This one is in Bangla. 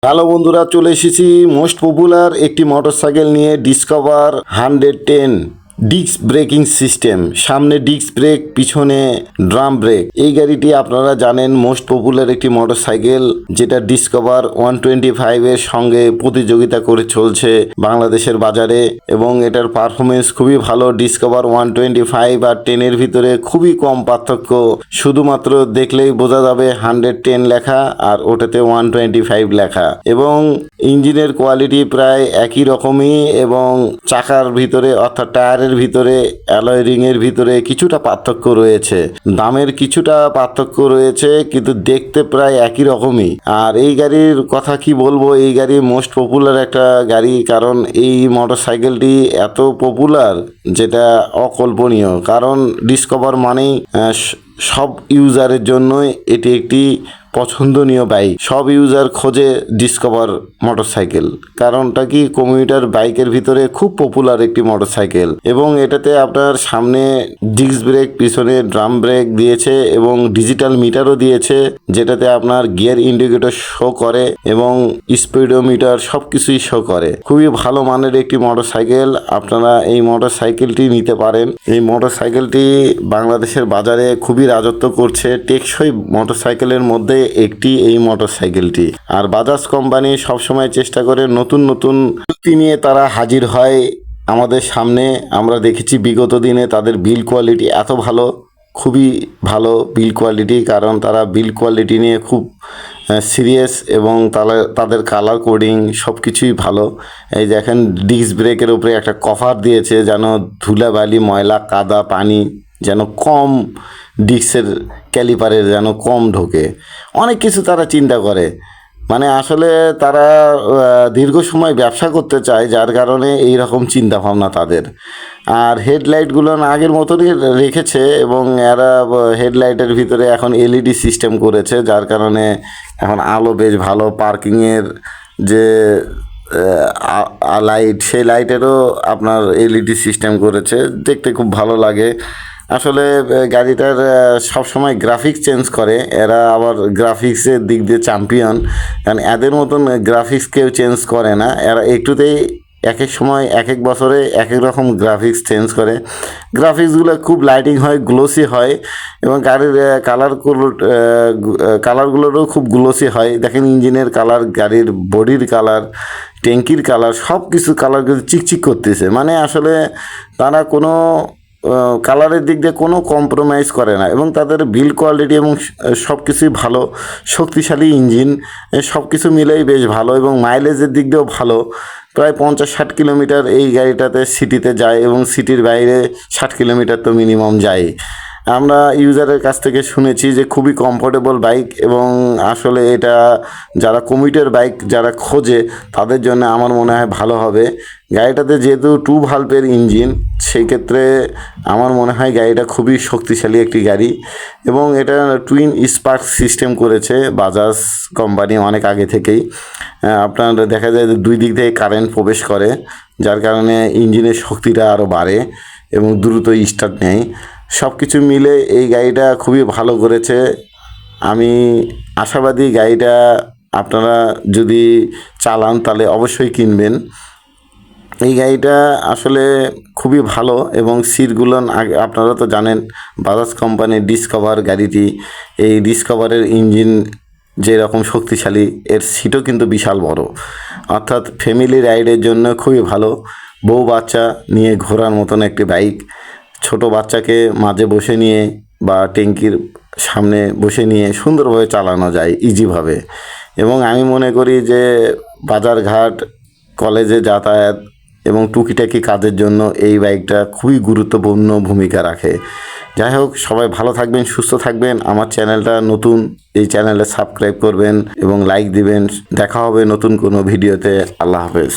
হ্যালো বন্ধুরা, চলে এসেছি মোস্ট পপুলার একটি মোটরসাইকেল নিয়ে, ডিসকভার 110 ডিস্ক ব্রেকিং সিস্টেম। সামনে ডিস্ক ব্রেক, পিছনে ড্রাম ব্রেক। এই গাড়িটি আপনারা জানেন মোস্ট পপুলার একটি মোটরসাইকেল, যেটা ডিসকভার 125 এর সঙ্গে প্রতিযোগিতা করে চলছে বাংলাদেশের বাজারে, এবং এটার পারফরমেন্স খুবই ভালো। ডিসকভার 125 আর 10 এর ভিতরে খুবই কম পার্থক্য, শুধুমাত্র দেখলেই বোঝা যাবে 110 লেখা আর ওটাতে 125 লেখা। এবং ইঞ্জিনের কোয়ালিটি প্রায় একই রকমই, এবং চাকার ভিতরে অর্থাৎ টায়ারের ভিতরে, অ্যালয় রিং এর ভিতরে কিছুটা পার্থক্য রয়েছে, দামের কিছুটা পার্থক্য রয়েছে, কিন্তু দেখতে প্রায় একই রকমই। আর এই গাড়ির কথা কি বলবো, এই গাড়ি মোস্ট পপুলার একটা গাড়ি, কারণ এই মোটরসাইকেলটি এত পপুলার যেটা অকল্পনীয়। কারণ ডিসকভার মানেই সব ইউজারের জন্যই এটি একটি পছন্দনীয় বাইক। সব ইউজার খোঁজে ডিসকভার মোটরসাইকেল, কারণটা কি কমিউটার বাইকের ভিতরে খুব পপুলার একটি মোটরসাইকেল। এবং এটাতে আপনার সামনে ডিস্ক ব্রেক, পিছনে ড্রাম ব্রেক দিয়েছে, এবং ডিজিটাল মিটারও দিয়েছে, যেটাতে আপনার গিয়ার ইন্ডিকেটর শো করে এবং স্পিডোমিটার সব কিছুই শো করে। খুবই ভালো মানের একটি মোটরসাইকেল, আপনারা এই মোটরসাইকেলটি নিতে পারেন। এই মোটরসাইকেলটি বাংলাদেশের বাজারে খুবই রাজত্ব করছে। টেকসই মোটরসাইকেলের মধ্যে একটি এই মোটরসাইকেলটি। আর বাজাজ কোম্পানি সবসময় চেষ্টা করে নতুন নতুন প্রযুক্তি নিয়ে তারা হাজির হয় আমাদের সামনে। আমরা দেখেছি বিগত দিনে তাদের বিল কোয়ালিটি এত ভালো, খুবই ভালো বিল কোয়ালিটি, কারণ তারা বিল কোয়ালিটি নিয়ে খুব সিরিয়াস, এবং তাদের কালার কোডিং সব কিছুই ভালো। এই দেখেন ডিস্ক ব্রেকের উপরে একটা কভার দিয়েছে, যেন ধুলাবালি, ময়লা, কাদা, পানি যেন কম, ডিস্কের ক্যালিপারের যেন কম ঢোকে। অনেক কিছু তারা চিন্তা করে, মানে আসলে তারা দীর্ঘ সময় ব্যবসা করতে চায়, যার কারণে এই রকম চিন্তা ভাবনা তাদের। আর হেডলাইটগুলো আগের মতনই রেখেছে, এবং এরা হেডলাইটের ভিতরে এখন এলইডি সিস্টেম করেছে, যার কারণে এখন আলো বেশ ভালো। পার্কিংয়ের যে লাইট, সেই লাইটেরও আপনার এলইডি সিস্টেম করেছে, দেখতে খুব ভালো লাগে। আসলে গাড়িটার সবসময় গ্রাফিক্স চেঞ্জ করে এরা, আবার গ্রাফিক্সের দিক দিয়ে চ্যাম্পিয়ন, কারণ এদের মতন গ্রাফিক্স কেউ চেঞ্জ করে না। এরা একটুতেই এক এক সময় এক এক বছরে এক এক রকম গ্রাফিক্স চেঞ্জ করে। গ্রাফিক্সগুলো খুব লাইটিং হয়, গ্লোসি হয়, এবং গাড়ির কালারগুলোরও খুব গ্লোসি হয়। দেখেন ইঞ্জিনের কালার, গাড়ির বডির কালার, ট্যাঙ্কির কালার, সব কিছু কালার কিন্তু চিকচিক করতেছে। মানে আসলে তারা কোনো কালারের দিক দিয়ে কোনো কম্প্রোমাইজ করে না, এবং তাদের বিল্ড কোয়ালিটি এবং সব কিছুই ভালো। শক্তিশালী ইঞ্জিন, সব কিছু মিলেই বেশ ভালো, এবং মাইলেজের দিক দিয়েও ভালো। প্রায় 50-60 কিলোমিটার এই গাড়িটাতে সিটিতে যায়, এবং সিটির বাইরে 60 কিলোমিটার তো মিনিমাম যায়। আমরা ইউজারের কাছ থেকে শুনেছি যে খুবই কমফোর্টেবল বাইক, এবং আসলে এটা যারা কমিউটার বাইক যারা খোঁজে তাদের জন্য আমার মনে হয় ভালো হবে। গাড়িটাতে যেহেতু 2 ভালভের ইঞ্জিন, সেই ক্ষেত্রে আমার মনে হয় গাড়িটা খুবই শক্তিশালী একটি গাড়ি, এবং এটা টুইন স্পার্ক সিস্টেম করেছে বাজাজ কোম্পানি অনেক আগে থেকেই। আপনার দেখা যায় যে 2 দিক থেকে কারেন্ট প্রবেশ করে, যার কারণে ইঞ্জিনের শক্তিটা আরও বাড়ে এবং দ্রুত স্টার্ট নেয়। সব কিছু মিলে এই গাড়িটা খুবই ভালো করেছে। আমি আশাবাদী গাড়িটা আপনারা যদি চালান তাহলে অবশ্যই কিনবেন। এই গাড়িটা আসলে খুবই ভালো, এবং সিটগুলো আপনারা তো জানেন বাজাজ কোম্পানির ডিসকভার গাড়িটি, এই ডিসকভারের ইঞ্জিন যেরকম শক্তিশালী, এর সিটও কিন্তু বিশাল বড়, অর্থাৎ ফ্যামিলি রাইডের জন্য খুবই ভালো। বউ বাচ্চা নিয়ে ঘোরার মতন একটি বাইক, ছোট বাচ্চাকে মাঝে বসে নিয়ে বা ট্যাঙ্কির সামনে বসে নিয়ে সুন্দরভাবে চালানো যায় ইজিভাবে। এবং আমি মনে করি যে বাজারঘাট, কলেজে যাতায়াত এবং টুকিটাকি কাজের জন্য এই বাইকটা খুবই গুরুত্বপূর্ণ ভূমিকা রাখে। যাই হোক, সবাই ভালো থাকবেন, সুস্থ থাকবেন। আমার চ্যানেলটা নতুন, এই চ্যানেলে সাবস্ক্রাইব করবেন এবং লাইক দিবেন। দেখা হবে নতুন কোনো ভিডিওতে। আল্লাহ হাফেজ।